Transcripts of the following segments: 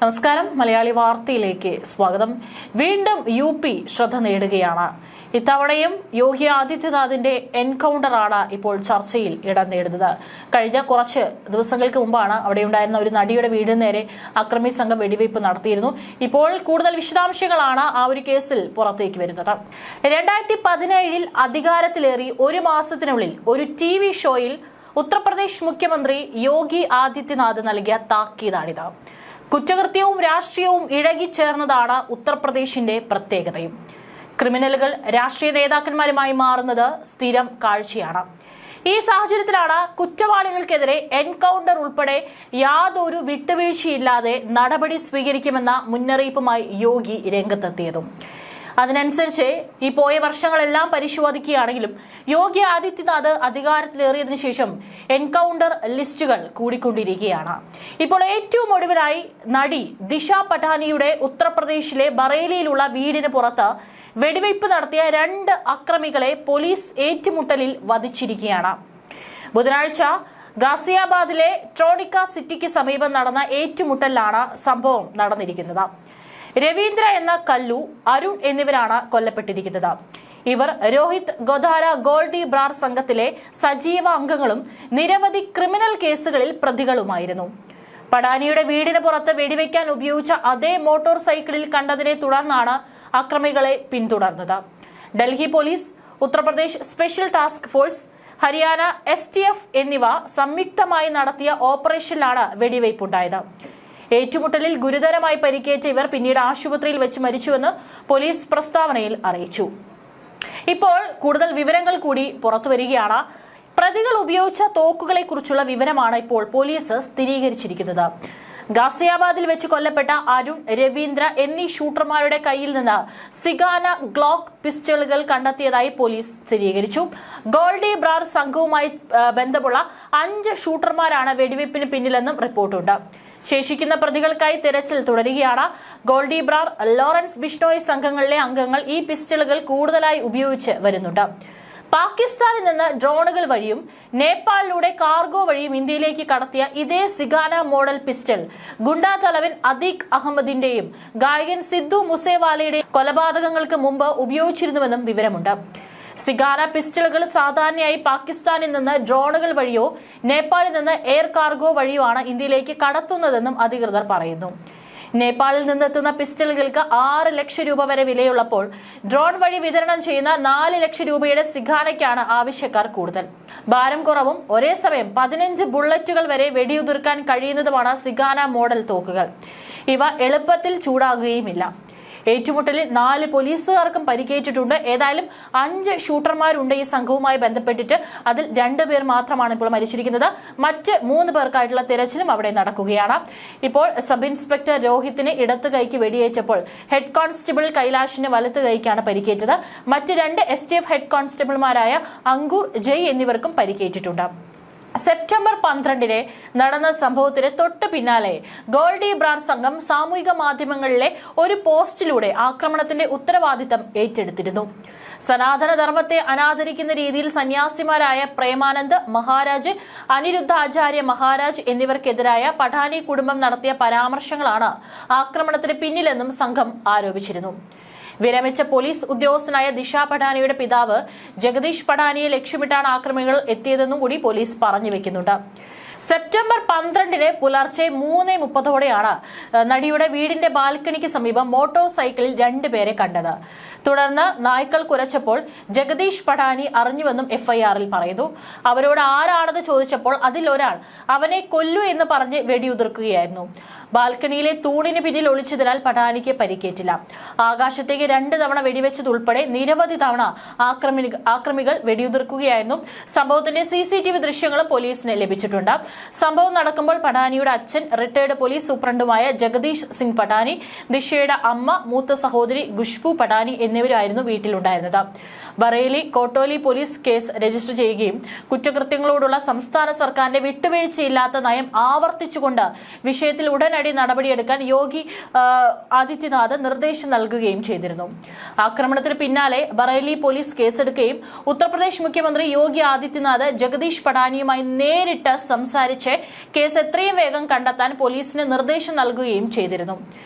നമസ്കാരം. മലയാളി വാർത്തയിലേക്ക് സ്വാഗതം. വീണ്ടും യു.പി. ശ്രദ്ധ നേടുകയാണ്. ഇത്തവണയും യോഗി ആദിത്യനാഥിന്റെ എൻകൗണ്ടറാണ് ഇപ്പോൾ ചർച്ചയിൽ ഇടം നേടുന്നത്. കഴിഞ്ഞ കുറച്ച് ദിവസങ്ങൾക്ക് മുമ്പാണ് അവിടെയുണ്ടായിരുന്ന ഒരു നടിയുടെ വീടിന് നേരെ അക്രമി സംഘം വെടിവയ്പ് നടത്തിയിരുന്നു. ഇപ്പോൾ കൂടുതൽ വിശദാംശങ്ങളാണ് ആ ഒരു കേസിൽ പുറത്തേക്ക് വരുന്നത്. 2017 അധികാരത്തിലേറി ഒരു മാസത്തിനുള്ളിൽ ഒരു TV ഷോയിൽ ഉത്തർപ്രദേശ് മുഖ്യമന്ത്രി യോഗി ആദിത്യനാഥ് നൽകിയ താക്കീതാണിത്. കുറ്റകൃത്യവും രാഷ്ട്രീയവും ഇഴകിച്ചേർന്നതാണ് ഉത്തർപ്രദേശിന്റെ പ്രത്യേകതയും. ക്രിമിനലുകൾ രാഷ്ട്രീയ നേതാക്കന്മാരുമായി മാറുന്നത് സ്ഥിരം കാഴ്ചയാണ്. ഈ സാഹചര്യത്തിലാണ് കുറ്റവാളികൾക്കെതിരെ എൻകൗണ്ടർ ഉൾപ്പെടെ യാതൊരു വിട്ടുവീഴ്ചയില്ലാതെ നടപടി സ്വീകരിക്കുമെന്ന മുന്നറിയിപ്പുമായി യോഗി രംഗത്തെത്തിയതും. അതിനനുസരിച്ച് ഈ പോയ വർഷങ്ങളെല്ലാം പരിശോധിക്കുകയാണെങ്കിലും യോഗി ആദിത്യനാഥ് അധികാരത്തിലേറിയതിനു ശേഷം എൻകൗണ്ടർ ലിസ്റ്റുകൾ കൂടിക്കൊണ്ടിരിക്കുകയാണ്. ഇപ്പോൾ ഏറ്റവും ഒടുവിലായി നടി ദിശ പട്ടാനിയുടെ ഉത്തർപ്രദേശിലെ ബറേലിയിലുള്ള വീടിന് പുറത്ത് വെടിവയ്പ് നടത്തിയ 2 അക്രമികളെ പോലീസ് ഏറ്റുമുട്ടലിൽ വധിച്ചിരിക്കുകയാണ്. ബുധനാഴ്ച ഗാസിയാബാദിലെ ട്രോണിക്ക സിറ്റിക്ക് സമീപം നടന്ന ഏറ്റുമുട്ടലിലാണ് സംഭവം നടന്നിരിക്കുന്നത്. രവീന്ദ്ര എന്ന കല്ലു, അരുൺ എന്നിവരാണ് കൊല്ലപ്പെട്ടിരിക്കുന്നത്. ഇവർ രോഹിത് ഗോധാര ഗോൾഡി ബ്രാർ സംഘത്തിലെ സജീവ അംഗങ്ങളും നിരവധി ക്രിമിനൽ കേസുകളിൽ പ്രതികളുമായിരുന്നു. പടാനിയുടെ വീടിന് പുറത്ത് വെടിവെക്കാൻ ഉപയോഗിച്ച അതേ മോട്ടോർ സൈക്കിളിൽ കണ്ടതിനെ തുടർന്നാണ് അക്രമികളെ പിന്തുടർന്നത്. Delhi police, Uttar Pradesh special task force, Haryana STF എന്നിവ സംയുക്തമായി നടത്തിയ ഓപ്പറേഷനിലാണ് വെടിവയ്പുണ്ടായത്. ഏറ്റുമുട്ടലിൽ ഗുരുതരമായി പരിക്കേറ്റ ഇവർ പിന്നീട് ആശുപത്രിയിൽ വെച്ച് മരിച്ചുവെന്ന് പോലീസ് പ്രസ്താവനയിൽ അറിയിച്ചു. ഇപ്പോൾ കൂടുതൽ വിവരങ്ങൾ കൂടി പുറത്തുവരികയാണ്. പ്രതികൾ ഉപയോഗിച്ച തോക്കുകളെ കുറിച്ചുള്ള വിവരമാണ് ഇപ്പോൾ പോലീസ് സ്ഥിരീകരിച്ചിരിക്കുന്നത്. ഗാസിയാബാദിൽ വെച്ച് കൊല്ലപ്പെട്ട അരുൺ, രവീന്ദ്ര എന്നീ ഷൂട്ടർമാരുടെ കയ്യിൽ നിന്ന് സിഗാന ഗ്ലോക്ക് പിസ്റ്റളുകൾ കണ്ടെത്തിയതായി പോലീസ് സ്ഥിരീകരിച്ചു. ഗോൾഡി ബ്രാർ സംഘവുമായി ബന്ധമുള്ള 5 ഷൂട്ടർമാരാണ് വെടിവയ്പ്പിന് പിന്നിലെന്നും റിപ്പോർട്ടുണ്ട്. ശേഷിക്കുന്ന പ്രതികൾക്കായി തെരച്ചിൽ തുടരുകയാണ്. ഗോൾഡി ബ്രാർ, ലോറൻസ് ബിഷ്ണോയ് സംഘങ്ങളിലെ അംഗങ്ങൾ ഈ പിസ്റ്റളുകൾ കൂടുതലായി ഉപയോഗിച്ച് വരുന്നുണ്ട്. പാകിസ്ഥാനിൽ നിന്ന് ഡ്രോണുകൾ വഴിയും നേപ്പാളിലൂടെ കാർഗോ വഴിയും ഇന്ത്യയിലേക്ക് കടത്തിയ ഇതേ സിഗാന മോഡൽ പിസ്റ്റൾ ഗുണ്ടാ തലവൻ അദീഖ് അഹമ്മദിന്റെയും ഗായകൻ സിദ്ദു മൂസേവാലയുടെയും കൊലപാതകങ്ങൾക്ക് മുമ്പ് ഉപയോഗിച്ചിരുന്നുവെന്നും വിവരമുണ്ട്. സിഗാന പിസ്റ്റളുകൾ സാധാരണയായി പാകിസ്ഥാനിൽ നിന്ന് ഡ്രോണുകൾ വഴിയോ നേപ്പാളിൽ നിന്ന് എയർ കാർഗോ വഴിയോ ആണ് ഇന്ത്യയിലേക്ക് കടത്തുന്നതെന്നും അധികൃതർ പറയുന്നു. നേപ്പാളിൽ നിന്നെത്തുന്ന പിസ്റ്റളുകൾക്ക് 6 ലക്ഷം രൂപ വരെ വിലയുള്ളപ്പോൾ ഡ്രോൺ വഴി വിതരണം ചെയ്യുന്ന 4 ലക്ഷം രൂപയുടെ സിഗാനയ്ക്കാണ് ആവശ്യക്കാർ കൂടുതൽ. ഭാരം കുറവും ഒരേ സമയം 15 ബുള്ളറ്റുകൾ വരെ വെടിയുതിർക്കാൻ കഴിയുന്നതുമാണ് സിഗാന മോഡൽ തോക്കുകൾ. ഇവ എളുപ്പത്തിൽ ചൂടാകുകയുമില്ല. ഏറ്റുമുട്ടലിൽ 4 പോലീസുകാർക്കും പരിക്കേറ്റിട്ടുണ്ട്. ഏതായാലും 5 ഷൂട്ടർമാരുണ്ട് ഈ സംഘവുമായി ബന്ധപ്പെട്ടിട്ട്. അതിൽ 2 പേർ മാത്രമാണ് ഇപ്പോൾ മരിച്ചിരിക്കുന്നത്. മറ്റ് 3 പേർക്കായിട്ടുള്ള തിരച്ചിലും അവിടെ നടക്കുകയാണ്. ഇപ്പോൾ സബ് ഇൻസ്പെക്ടർ രോഹിത്തിന് ഇടത്ത് കൈക്ക് വെടിയേറ്റപ്പോൾ ഹെഡ് കോൺസ്റ്റബിൾ കൈലാഷിന് വലത്ത് കൈക്കാണ് പരിക്കേറ്റത്. മറ്റ് 2 STF ഹെഡ് കോൺസ്റ്റബിൾമാരായ അങ്കുർ, ജയ് എന്നിവർക്കും പരിക്കേറ്റിട്ടുണ്ട്. സെപ്റ്റംബർ 12 നടന്ന സംഭവത്തിന് തൊട്ട് പിന്നാലെ ഗോൾഡി ബ്രാർ സംഘം സാമൂഹിക മാധ്യമങ്ങളിലെ ഒരു പോസ്റ്റിലൂടെ ആക്രമണത്തിന്റെ ഉത്തരവാദിത്തം ഏറ്റെടുത്തിരുന്നു. സനാതന ധർമ്മത്തെ അനാദരിക്കുന്ന രീതിയിൽ സന്യാസിമാരായ പ്രേമാനന്ദ് മഹാരാജ്, അനിരുദ്ധാചാര്യ മഹാരാജ് എന്നിവർക്കെതിരായ പഠാനി കുടുംബം നടത്തിയ പരാമർശങ്ങളാണ് ആക്രമണത്തിന് പിന്നിലെന്നും സംഘം ആരോപിച്ചിരുന്നു. വിരമിച്ച പോലീസ് ഉദ്യോഗസ്ഥനായ ദിശ പടാനിയുടെ പിതാവ് ജഗദീഷ് പടാനിയെ ലക്ഷ്യമിട്ടാണ് ആക്രമികൾ എത്തിയതെന്നും കൂടി പോലീസ് പറഞ്ഞു വെക്കുന്നുണ്ട്. സെപ്റ്റംബർ 12 പുലർച്ചെ 3:30ഓടെയാണ് നടിയുടെ വീടിന്റെ ബാൽക്കണിക്ക് സമീപം മോട്ടോർ സൈക്കിളിൽ 2 പേരെ കണ്ടത്. തുടർന്ന് നായ്ക്കൾ കുരച്ചപ്പോൾ ജഗദീഷ് പടാനി അറിഞ്ഞുവെന്നും FIR-ൽ പറയുന്നു. അവരോട് ആരാണെന്ന് ചോദിച്ചപ്പോൾ അതിൽ ഒരാൾ അവനെ കൊല്ലു എന്ന് പറഞ്ഞ് വെടിയുതിർക്കുകയായിരുന്നു. ബാൽക്കണിയിലെ തൂണിന് പിന്നിൽ ഒളിച്ചതിനാൽ പടാനിക്ക് പരിക്കേറ്റില്ല. ആകാശത്തേക്ക് 2 തവണ വെടിവെച്ചതുൾപ്പെടെ നിരവധി തവണ ആക്രമികൾ വെടിയുതിർക്കുകയായിരുന്നു. സംഭവത്തിന്റെ CCTV ദൃശ്യങ്ങളും പോലീസിന് ലഭിച്ചിട്ടുണ്ട്. സംഭവം നടക്കുമ്പോൾ പടാനിയുടെ അച്ഛൻ റിട്ടയർഡ് പോലീസ് സൂപ്രണ്ടുമായ ജഗദീഷ് സിംഗ് പടാനി, ദിശയുടെ അമ്മ, മൂത്ത സഹോദരി ഖുഷ്ബു പടാനി എന്നിവരായിരുന്നു വീട്ടിലുണ്ടായിരുന്നത്. ബറേലി കോട്ടോലി പോലീസ് കേസ് രജിസ്റ്റർ ചെയ്യുകയും കുറ്റകൃത്യങ്ങളോടുള്ള സംസ്ഥാന സർക്കാരിന്റെ വിട്ടുവീഴ്ചയില്ലാത്ത നയം ആവർത്തിച്ചുകൊണ്ട് വിഷയത്തിൽ ഉടനടി നടപടിയെടുക്കാൻ യോഗി ആദിത്യനാഥ് നിർദ്ദേശം നൽകുകയും ചെയ്തിരുന്നു. ആക്രമണത്തിന് പിന്നാലെ ബറേലി പോലീസ് കേസെടുക്കുകയും ഉത്തർപ്രദേശ് മുഖ്യമന്ത്രി യോഗി ആദിത്യനാഥ് ജഗദീഷ് പടാനിയുമായി നേരിട്ട് സംസാരിച്ച് കേസ് എത്രയും വേഗം കണ്ടെത്താൻ പോലീസിന് നിർദ്ദേശം നൽകുകയും ചെയ്തിരുന്നു.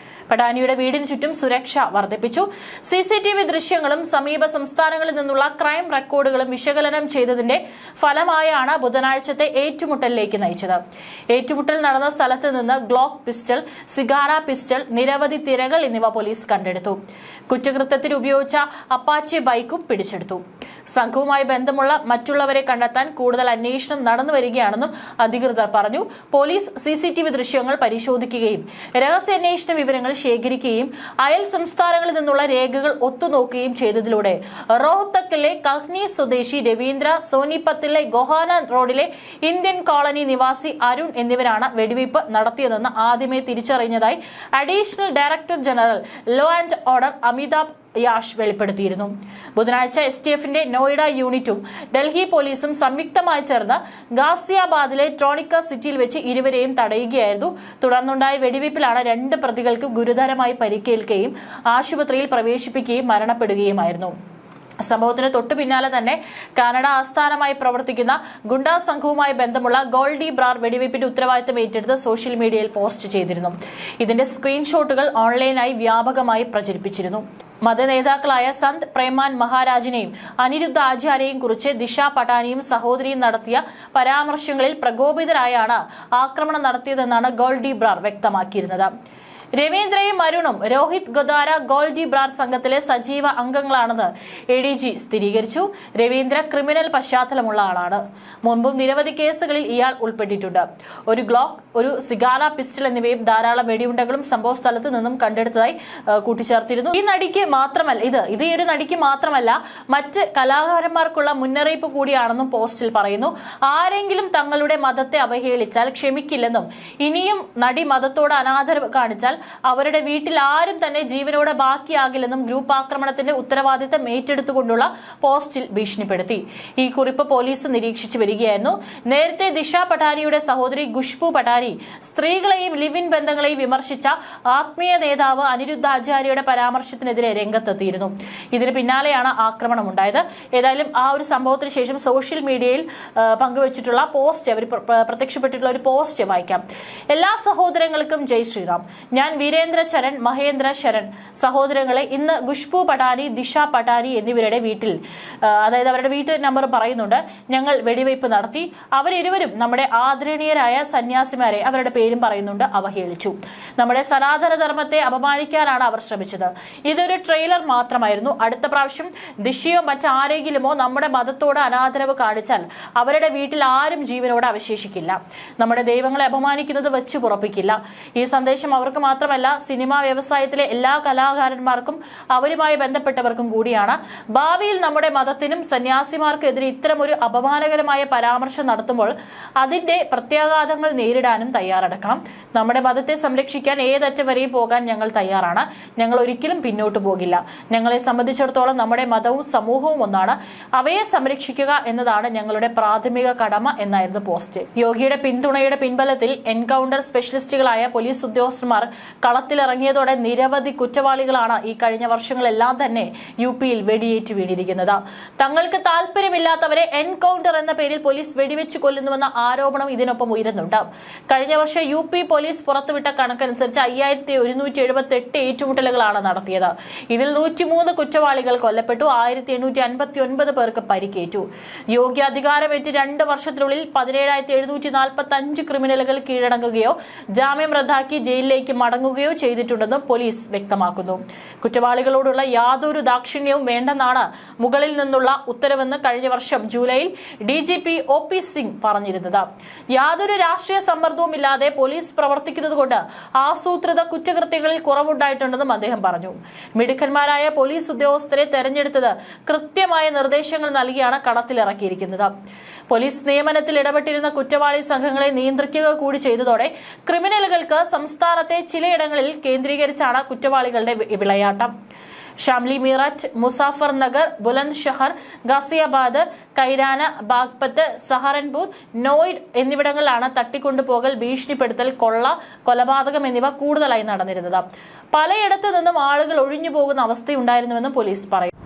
പടാനിയുടെ വീടിന് ചുറ്റും സുരക്ഷ വർദ്ധിപ്പിച്ചു. CCTV ദൃശ്യങ്ങളും സമീപ സംസ്ഥാനങ്ങളിൽ നിന്നുള്ള ക്രൈം റെക്കോർഡുകളും വിശകലനം ചെയ്തതിന്റെ ഫലമായാണ് ബുധനാഴ്ചത്തെ ഏറ്റുമുട്ടലിലേക്ക് നയിച്ചത്. ഏറ്റുമുട്ടൽ നടന്ന സ്ഥലത്ത് നിന്ന് ഗ്ലോക്ക് പിസ്റ്റൾ, സിഗാര പിസ്റ്റൾ, നിരവധി തിരകൾ എന്നിവ പോലീസ് കണ്ടെടുത്തു. കുറ്റകൃത്യത്തിൽ ഉപയോഗിച്ച അപ്പാച്ചെ ബൈക്കും പിടിച്ചെടുത്തു. സംഘവുമായി ബന്ധമുള്ള മറ്റുള്ളവരെ കണ്ടെത്താൻ കൂടുതൽ അന്വേഷണം നടന്നുവരികയാണെന്നും അധികൃതർ പറഞ്ഞു. പോലീസ് CCTV ദൃശ്യങ്ങൾ പരിശോധിക്കുകയും രഹസ്യാന്വേഷണ വിവരങ്ങൾ ശേഖരിക്കുകയും അയൽ സംസ്ഥാനങ്ങളിൽ നിന്നുള്ള രേഖകൾ ഒത്തുനോക്കുകയും ചെയ്തതിലൂടെ റോഹ്തക്കിലെ കഹ്നി സ്വദേശി രവീന്ദ്ര, സോനിപത്തിലെ ഗോഹാന റോഡിലെ ഇന്ത്യൻ കോളനി നിവാസി അരുൺ എന്നിവരാണ് വെടിവയ്പ് നടത്തിയതെന്ന് ആദ്യമേ തിരിച്ചറിഞ്ഞതായി additional director general law and order Amitabh Yash വെളിപ്പെടുത്തിയിരുന്നു. ബുധനാഴ്ച STFന്റെ നോയിഡ യൂണിറ്റും ഡൽഹി പോലീസും സംയുക്തമായി ചേർന്ന് ഗാസിയാബാദിലെ ട്രോണിക്ക സിറ്റിയിൽ വെച്ച് ഇരുവരെയും തടയുകയായിരുന്നു. തുടർന്നുണ്ടായ വെടിവയ്പിലാണ് 2 പ്രതികൾക്ക് ഗുരുതരമായി പരിക്കേൽക്കുകയും ആശുപത്രിയിൽ പ്രവേശിപ്പിക്കുകയും മരണപ്പെടുകയുമായിരുന്നു. സംഭവത്തിന് തൊട്ടു പിന്നാലെ തന്നെ കാനഡ ആസ്ഥാനമായി പ്രവർത്തിക്കുന്ന ഗുണ്ടാ സംഘവുമായി ബന്ധമുള്ള ഗോൾഡി ബ്രാർ വെടിവയ്പിന്റെ ഉത്തരവാദിത്തം ഏറ്റെടുത്ത് സോഷ്യൽ മീഡിയയിൽ പോസ്റ്റ് ചെയ്തിരുന്നു. ഇതിന്റെ സ്ക്രീൻഷോട്ടുകൾ ഓൺലൈനായി വ്യാപകമായി പ്രചരിപ്പിച്ചിരുന്നു. മതനേതാക്കളായ സന്ത് പ്രേമാൻ മഹാരാജിനെയും അനിരുദ്ധ ആചാര്യയും കുറിച്ച് ദിശ പട്ടാനിയും സഹോദരിയും നടത്തിയ പരാമർശങ്ങളിൽ പ്രകോപിതരായാണ് ആക്രമണം നടത്തിയതെന്നാണ് ഗോൾഡി ബ്രാർ വ്യക്തമാക്കിയിരുന്നത്. രവീന്ദ്രയും അരുണും രോഹിത് ഗോദാര ഗോൾഡി ബ്രാർ സംഘത്തിലെ സജീവ അംഗങ്ങളാണെന്ന് ADG സ്ഥിരീകരിച്ചു. രവീന്ദ്ര ക്രിമിനൽ പശ്ചാത്തലമുള്ള ആളാണ്. മുൻപും നിരവധി കേസുകളിൽ ഇയാൾ ഉൾപ്പെട്ടിട്ടുണ്ട്. ഒരു ഗ്ലോക്ക്, ഒരു സിഗാര പിസ്റ്റൾ എന്നിവയും ധാരാളം വെടിയുണ്ടകളും സംഭവ സ്ഥലത്ത് നിന്നും കണ്ടെടുത്തതായി കൂട്ടിച്ചേർത്തിരുന്നു. ഈ നടിക്ക് മാത്രമല്ല ഇത് ഈ ഒരു നടിക്ക് മാത്രമല്ല, മറ്റ് കലാകാരന്മാർക്കുള്ള മുന്നറിയിപ്പ് കൂടിയാണെന്നും പോസ്റ്റിൽ പറയുന്നു. ആരെങ്കിലും തങ്ങളുടെ മതത്തെ അവഹേളിച്ചാൽ ക്ഷമിക്കില്ലെന്നും ഇനിയും നടി മതത്തോട് അനാദരവ് കാണിച്ചാൽ അവരുടെ വീട്ടിൽ ആരും തന്നെ ജീവനോടെ ബാക്കിയാകില്ലെന്നും ഗ്രൂപ്പ് ആക്രമണത്തിന്റെ ഉത്തരവാദിത്തം ഏറ്റെടുത്തുകൊണ്ടുള്ള പോസ്റ്റിൽ ഭീഷണിപ്പെടുത്തി. ഈ കുറിപ്പ് പോലീസ് നിരീക്ഷിച്ചു വരികയായിരുന്നു. നേരത്തെ ദിശ പട്ടാനിയുടെ സഹോദരി ഖുഷ്ബു പട്ടാനി സ്ത്രീകളെയും ലിവ് ഇൻ ബന്ധങ്ങളെയും വിമർശിച്ച ആത്മീയ നേതാവ് അനിരുദ്ധ ആചാര്യയുടെ പരാമർശത്തിനെതിരെ രംഗത്തെത്തിയിരുന്നു. ഇതിന് പിന്നാലെയാണ് ആക്രമണമുണ്ടായത്. ഏതായാലും ആ ഒരു സംഭവത്തിന് ശേഷം സോഷ്യൽ മീഡിയയിൽ പങ്കുവച്ചിട്ടുള്ള പോസ്റ്റ്, അവർ പ്രത്യക്ഷപ്പെട്ടിട്ടുള്ള ഒരു പോസ്റ്റ് വായിക്കാം. എല്ലാ സഹോദരങ്ങൾക്കും ജയ് ശ്രീറാം. ഞാൻ വീരേന്ദ്ര ചരൺ, മഹേന്ദ്ര ശരൺ സഹോദരങ്ങളെ ഇന്ന് ഖുഷ്ബു പട്ടാനി, ദിശ പട്ടാനി എന്നിവരുടെ വീട്ടിൽ, അതായത് അവരുടെ വീട്ടു നമ്പർ പറയുന്നുണ്ട്, ഞങ്ങൾ വെടിവയ്പ് നടത്തി. അവരിരുവരും നമ്മുടെ ആദരണീയരായ സന്യാസിമാരെ, അവരുടെ പേരും പറയുന്നുണ്ട്, അവഹേളിച്ചു. നമ്മുടെ സനാതന ധർമ്മത്തെ അപമാനിക്കാനാണ് അവർ ശ്രമിച്ചത്. ഇതൊരു ട്രെയിലർ മാത്രമായിരുന്നു. അടുത്ത പ്രാവശ്യം ദിശയോ മറ്റാരെങ്കിലുമോ നമ്മുടെ മതത്തോട് അനാദരവ് കാണിച്ചാൽ അവരുടെ വീട്ടിൽ ആരും ജീവനോടെ അവശേഷിക്കില്ല. നമ്മുടെ ദൈവങ്ങളെ അപമാനിക്കുന്നത് വെച്ച് പുറപ്പിക്കില്ല. ഈ സന്ദേശം അവർക്ക് മാത്രമല്ല, സിനിമാ വ്യവസായത്തിലെ എല്ലാ കലാകാരന്മാർക്കും അവരുമായി ബന്ധപ്പെട്ടവർക്കും കൂടിയാണ്. ഭാവിയിൽ നമ്മുടെ മതത്തിനും സന്യാസിമാർക്കെതിരെ ഇത്തരമൊരു അപമാനകരമായ പരാമർശം നടത്തുമ്പോൾ അതിന്റെ പ്രത്യാഘാതങ്ങൾ നേരിടാനും തയ്യാറെടുക്കണം. നമ്മുടെ മതത്തെ സംരക്ഷിക്കാൻ ഏതറ്റം വരെയും പോകാൻ ഞങ്ങൾ തയ്യാറാണ്. ഞങ്ങൾ ഒരിക്കലും പിന്നോട്ട് പോകില്ല. ഞങ്ങളെ സംബന്ധിച്ചിടത്തോളം നമ്മുടെ മതവും സമൂഹവും ഒന്നാണ്. അവയെ സംരക്ഷിക്കുക എന്നതാണ് ഞങ്ങളുടെ പ്രാഥമിക കടമ എന്നായിരുന്നു പോസ്റ്റ്. യോഗിയുടെ പിന്തുണയുടെ പിൻബലത്തിൽ എൻകൗണ്ടർ സ്പെഷ്യലിസ്റ്റുകളായ പോലീസ് ഉദ്യോഗസ്ഥന്മാർ കളത്തിലിറങ്ങിയതോടെ നിരവധി കുറ്റവാളികളാണ് ഈ കഴിഞ്ഞ വർഷങ്ങളെല്ലാം തന്നെ UPയിൽ വെടിയേറ്റ് വീണിരിക്കുന്നത്. തങ്ങൾക്ക് താല്പര്യമില്ലാത്തവരെ എൻകൗണ്ടർ എന്ന പേരിൽ പോലീസ് വെടിവെച്ച് കൊല്ലുന്നുവെന്ന ആരോപണം ഇതിനൊപ്പം ഉയരുന്നുണ്ട്. കഴിഞ്ഞ വർഷം UP പോലീസ് പുറത്തുവിട്ട കണക്കനുസരിച്ച് 5178 ഏറ്റുമുട്ടലുകളാണ് നടത്തിയത്. ഇതിൽ 103 കുറ്റവാളികൾ കൊല്ലപ്പെട്ടു. 1859 പേർക്ക് പരിക്കേറ്റു. യോഗി അധികാരമേറ്റ് 2 വർഷത്തിനുള്ളിൽ 17,745 ക്രിമിനലുകൾ കീഴടങ്ങുകയോ ജാമ്യം റദ്ദാക്കി ജയിലിലേക്ക് മടങ്ങുകയോ ചെയ്തിട്ടുണ്ടെന്നും പോലീസ് വ്യക്തമാക്കുന്നു. കുറ്റവാളികളോടുള്ള യാതൊരു ദാക്ഷിണ്യവും വേണ്ടെന്നാണ് മുകളിൽ നിന്നുള്ള ഉത്തരവെന്ന് കഴിഞ്ഞ വർഷം ജൂലൈയിൽ DGP OP സിംഗ് പറഞ്ഞിരുന്നത്. യാതൊരു രാഷ്ട്രീയ സമ്മർദ്ദവും ഇല്ലാതെ പോലീസ് പ്രവർത്തിക്കുന്നതുകൊണ്ട് ആസൂത്രിത കുറ്റകൃത്യങ്ങളിൽ കുറവുണ്ടായിട്ടുണ്ടെന്നും അദ്ദേഹം പറഞ്ഞു. മിടുക്കന്മാരായ പോലീസ് ഉദ്യോഗസ്ഥരെ തെരഞ്ഞെടുത്തത് കൃത്യമായ നിർദ്ദേശങ്ങൾ നൽകിയാണ് കളത്തിലിറക്കിയിരിക്കുന്നത്. പോലീസ് നിയമനത്തിൽ ഇടപെട്ടിരുന്ന കുറ്റവാളി സംഘങ്ങളെ നിയന്ത്രിക്കുക കൂടി ചെയ്തതോടെ ക്രിമിനലുകൾക്ക് സംസ്ഥാനത്തെ ചിലയിടങ്ങളിൽ കേന്ദ്രീകരിച്ചാണ് കുറ്റവാളികളുടെ വിളയാട്ടം. ഷാംലി, മീററ്റ്, മുസാഫർ നഗർ, ബുലന്ദ് ഷഹർ, ഗാസിയാബാദ്, കൈരാന, ബാഗ്പത്ത്, സഹാറൻപൂർ, നോയിഡ് എന്നിവിടങ്ങളിലാണ് തട്ടിക്കൊണ്ടുപോകൽ, ഭീഷണിപ്പെടുത്തൽ, കൊള്ള, കൊലപാതകം എന്നിവ കൂടുതലായി നടന്നിരുന്നത്. പലയിടത്തു നിന്നും ആളുകൾ ഒഴിഞ്ഞു പോകുന്ന അവസ്ഥയുണ്ടായിരുന്നുവെന്നും പോലീസ് പറയും.